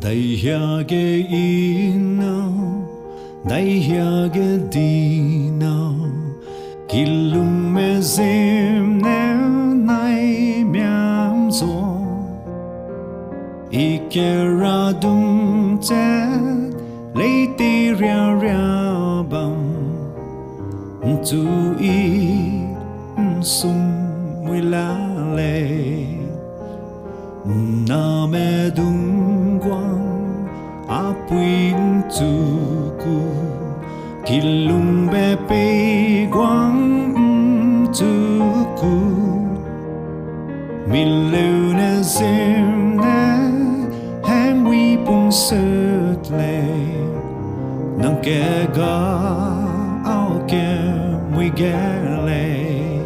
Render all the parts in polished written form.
Daihia ge yinao, Daihia ge dinao, Kilung me ziemne naimiak mzwa, Yikera dung Chet, leitei bam, Nchu I, nsung lalie, Midung gwang, Apui Kilung gwang Mileu ziemne hengui pung kega kemui gelie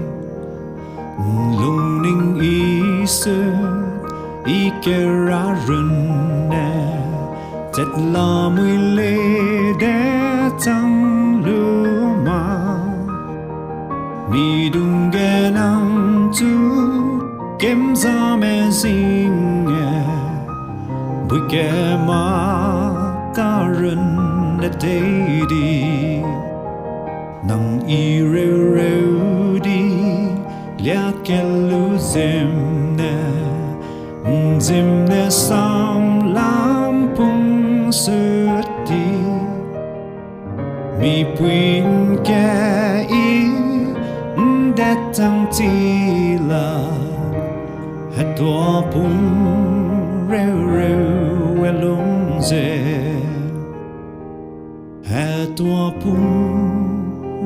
Nlung ning Yikera runne Chet liede chang Midung Nchu kenza me Bui runne leitei nang liede ziemne sam lam pung Mipui Keyi chang pung lung pung